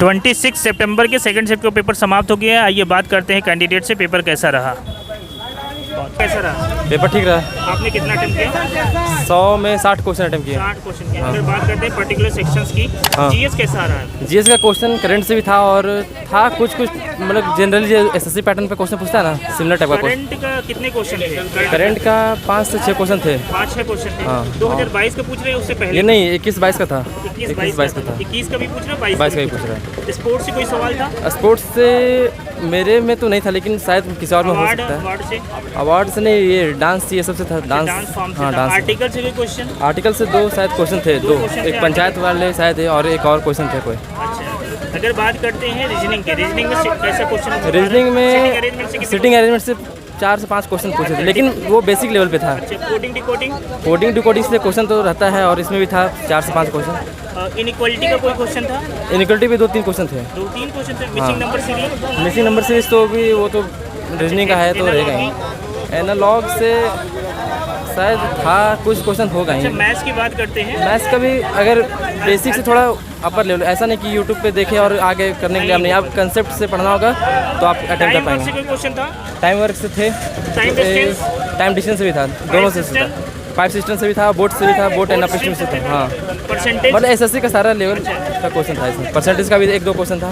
26 सितंबर के second shift का paper समाप्त हो गया है। आइए बात करते हैं कैंडिडेट से, पेपर कैसा रहा। कैसा रहा पेपर? ठीक रहा। आपने कितना अटेम्प्ट किया? 100 में 60 क्वेश्चन अटेम्प्ट किया। 60 क्वेश्चन किया। फिर बात करते हैं पर्टिकुलर सेक्शंस की। हाँ। जीएस कैसा रहा है? जीएस का क्वेश्चन करंट से भी था और था कुछ मतलब जनरली जो एसएससी पैटर्न पे क्वेश्चन पूछता है ना, सिमिलर टाइप का क्वेश्चन। करंट का कितने क्वेश्चन थे? करंट का 5 से 6 क्वेश्चन थे। 5-6 क्वेश्चन थे। हाँ। 2022 का पूछ रहे हैं उससे पहले? ये नहीं, 21-22 का था। 21-22 का था। 21 का भी पूछ रहे हैं, 22 का भी पूछ रहा है। स्पोर्ट्स से कोई सवाल था? स्पोर्ट्स से मेरे में तो नहीं था, लेकिन शायद किसी और में हो सकता है। अवार्ड से? अवार्ड से नहीं, ये डांस ये सबसे था। डांस फॉर्म से हाँ, था। डांस। आर्टिकल से भी क्वेश्चन? आर्टिकल से 2 शायद क्वेश्चन थे। 2 क्वेश्चन थे एक पंचायत वाले शायद है और एक और क्वेश्चन थे कोई। अच्छा, अगर बात करते हैं रीजनिंग के, रीजनिंग में कैसा क्वेश्चन? रीजनिंग में सिटिंग अरेंजमेंट से 4 से 5 क्वेश्चन पूछे थे, लेकिन वो बेसिक लेवल पे था। Coding decoding? कोडिंग डिकोडिंग से क्वेश्चन तो रहता है और इसमें भी था 4 से 5 क्वेश्चन। इनइक्वालिटी का कोई क्वेश्चन था? इनइक्वालिटी भी 2-3 क्वेश्चन थे। 2-3 क्वेश्चन थे। Missing number series? Missing number series तो भी वो तो रीजनिंग का है तो रहेगा ही। एनालॉग से शायद था, कुछ क्वेश्चन होगा ही। मैथ्स की बात करते हैं। मैथ्स का भी अगर बेसिक से थोड़ा अपर लेवल, ऐसा नहीं कि यूट्यूब पे देखे और आगे करने के लिए आप नहीं, आप कंसेप्ट से पढ़ना होगा तो आप अटेम्प्ट कर पाएंगे। कोई क्वेश्चन था? टाइम वर्क से थे। टाइम डिस्टेंस से भी था, दोनों से था। 5 सिस्टम से भी था, बोर्ड से भी था, बोर्ड एंड अपस्ट्रीम से था। हाँ, परसेंटेज मतलब एसएससी का सारा लेवल का क्वेश्चन था इसमें। परसेंटेज का भी 1-2 क्वेश्चन था।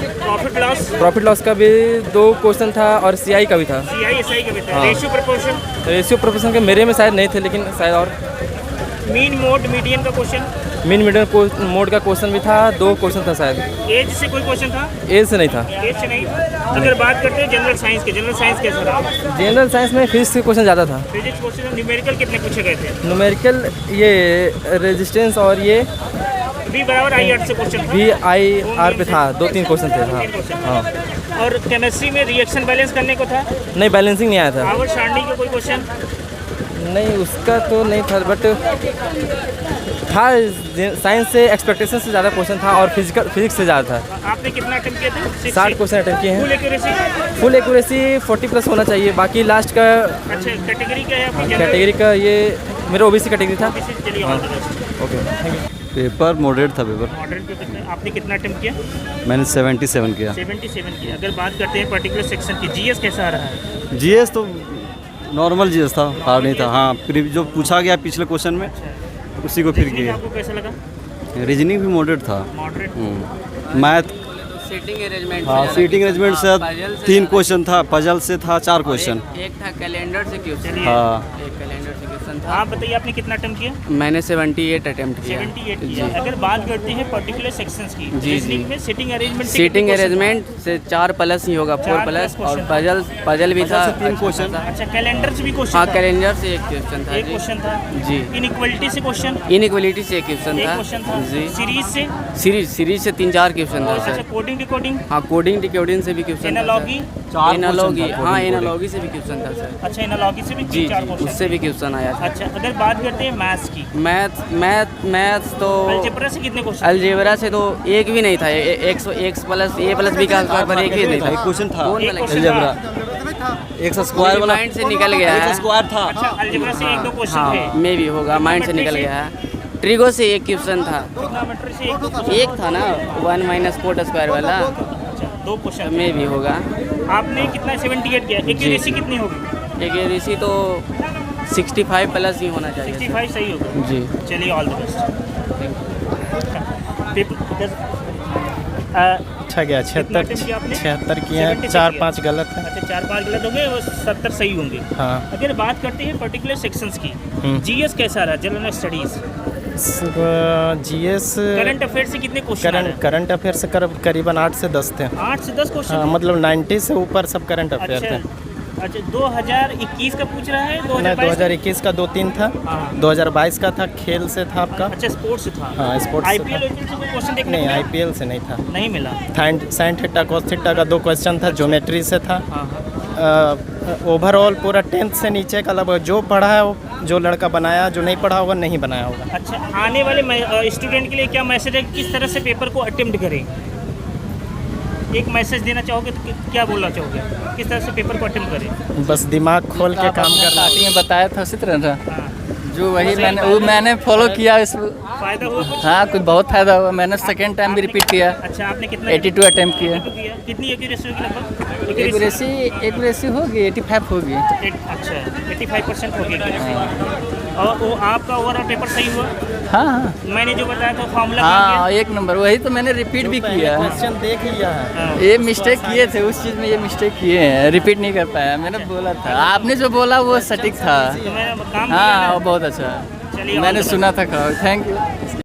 प्रॉफिट लॉस का भी 2 क्वेश्चन था और सीआई का भी था। सीआई का भी था। हाँ। रेशियो प्रोपोर्शन के मेरे में शायद नहीं थे, लेकिन शायद और मीन मोड मीडियन का क्वेश्चन? मीन मीडियन मोड का क्वेश्चन भी था, 2 क्वेश्चन था शायद। एज से कोई क्वेश्चन था? एज से नहीं था। एज से नहीं। अगर बात करते हैं जनरल साइंस के, जनरल साइंस कैसा रहा? जनरल साइंस में फिजिक्स के क्वेश्चन ज़्यादा था। Physics question. न्यूमेरिकल कितने पूछे गए थे? न्यूमेरिकल ये रेजिस्टेंस और ये V बराबर I/R से क्वेश्चन? VIR पे था, 2-3 क्वेश्चन थे। हाँ। और केमिस्ट्री में रिएक्शन बैलेंस करने को था? नहीं, बैलेंसिंग नहीं आया था। आवर्त सारणी का कोई क्वेश्चन? नहीं, उसका तो नहीं था, बट था साइंस से एक्सपेक्टेशन से ज़्यादा क्वेश्चन था और फिजिक्स से ज़्यादा था। आपने कितना अटेम्प्ट किए थे? 60 क्वेश्चन अटेम्प्ट किए फुल हैं। एक्यूरेसी? फुल एक्यूरेसी 40+ होना चाहिए। बाकी लास्ट का अच्छा, कैटेगरी क्या है आपकी? कैटेगरी का ये मेरा ओबीसी कैटेगरी था। चलिए, all the best. Okay, thank you. Paper moderate था पेपर। मॉडरेट पेपर था। आपने कितना अटेम्प्ट किया? मैंने 77 किया। 77 किया। अगर बात करते हैं पर्टिकुलर सेक्शन की, जीएस कैसा रहा है? जीएस तो नॉर्मल जीएस था, हार्ड नहीं था। हाँ, जो पूछा गया पिछले क्वेश्चन में उसी को फिर किया। आपको कैसा लगा? रीजनिंग भी मॉडरेट था। मॉडरेट। Math seating arrangement. हाँ, सीटिंग अरेंजमेंट से 3 क्वेश्चन था। पजल से था 4 क्वेश्चन। एक था कैलेंडर से क्वेश्चन। हाँ, एक कैलेंडर से क्वेश्चन था। आप बताइए, आपने कितना अटेम्प्ट किया? मैंने 78 अटेम्प्ट किया। 78 किया। अगर बात करते हैं पर्टिकुलर सेक्शंस की, रीजनिंग में सीटिंग अरेंजमेंट सीटिंग अरेंजमेंट से 4+ ही होगा, 4+ और पजल भी था 3 क्वेश्चन। अच्छा, कैलेंडर से भी क्वेश्चन? हाँ, कैलेंडर से एक क्वेश्चन था। एक क्वेश्चन था जी। इनइक्वालिटी से क्वेश्चन? इनइक्वालिटी से एक क्वेश्चन एक था क्वेश्चन था जी। सीरीज से? सीरीज से 3-4 क्वेश्चन था अच्छा, सर। Coding decoding? हाँ, कोडिंग डिकोडिंग से भी क्वेश्चन था। एनालॉगी? एनालॉगी, हाँ, एनालॉगी से भी क्वेश्चन था सर। अच्छा, एनालॉगी से भी जी 3-4 क्वेश्चन? उससे भी क्वेश्चन आया था। अच्छा, अगर बात करते हैं मैथ्स की, मैथ्स तो अलजेब्रा से कितने क्वेश्चन? अलजेब्रा से तो एक भी नहीं था। X+A+B का स्क्वायर पर एक भी नहीं था। एक क्वेश्चन था कौन वाला क्वेश्चन? अलजेब्रा। एक स्क्वायर वाला माइंड से निकल गया है। स्क्वायर था। अच्छा, अलजेब्रा से 1-2 क्वेश्चन हाँ, थे। मे भी होगा, माइंड से निकल गया है। ट्रिगो से एक क्वेश्चन था। ट्रिग्नोमेट्री से 1-2 क्वेश्चन? एक था ना, 1 - 4 स्क्वायर वाला, अच्छा, 2 क्वेश्चन मे भी होगा। आपने कितना 78 किया? एक्यूरेसी कितनी होगी? एक्यूरेसी तो 65+ ही होना चाहिए। 65 सही होगा जी। चलिए, ऑल द बेस्ट। अच्छा गया। 76 किए हैं, 4-5 गलत है। अच्छा, 4-5 गलत होंगे और 70 सही होंगे। हाँ। अगर बात करते हैं पर्टिकुलर सेक्शंस की, जीएस कैसा रहा? General studies, GS current affair से कितने क्वेश्चन? करंट अफेयर से करीबन 8 से 10 थे। 8 से 10 क्वेश्चन? हाँ, मतलब 90 से ऊपर सब करंट अफेयर थे। अच्छा, 2021 का पूछ रहा है? नहीं, 2021 का 2-3 था। हाँ। 2022 का था, खेल से था आपका। अच्छा, स्पोर्ट्स से था। हाँ, स्पोर्ट्स से था। आईपीएल से कोई क्वेश्चन देखने नहीं, को मिला? आईपीएल से नहीं था। नहीं मिला। साइन थीटा कॉस थीटा का 2 क्वेश्चन था। ज्योमेट्री से था। हाँ। ओवरऑल पूरा 10th से नीचे का लगभग जो पढ़ा है वो जो लड़का बनाया, जो नहीं पढ़ा होगा नहीं बनाया होगा। अच्छा, आने वाले स्टूडेंट के लिए क्या मैसेज है, किस तरह से पेपर को अटेम्प्ट करें? एक मैसेज देना चाहोगे तो क्या बोलना चाहोगे, किस तरह से पेपर को अटेम्प्ट करें? बस दिमाग खोल के काम करना। स्टार्टिंग में बताया था उसी तरह था। जो वही मैंने फॉलो किया इसको। फायदा हुआ कुछ? हाँ कुछ बहुत फायदा हुआ। मैंने सेकेंड टाइम भी रिपीट किया। अच्छा, आपने कितना 82 अटेम्प्ट किया। कितनी एक्यूरेसी होगी लगभग? एक्यूरेसी होगी 85 होगी। अच्छा, 85% हो गई। और वो आपका ओवरऑल पेपर सही हुआ? हाँ हाँ मैंने जो बताया था फॉर्मूला हाँ, एक नंबर। वही तो मैंने रिपीट भी किया है। क्वेश्चन देख लिया है। ये मिस्टेक किए थे उस चीज़ में, ये मिस्टेक किए हैं, रिपीट नहीं कर पाया। मैंने बोला था, आपने जो बोला वो सटीक था। तो मैंने काम हाँ वो बहुत अच्छा चलिए, मैंने सुना था। Thank you.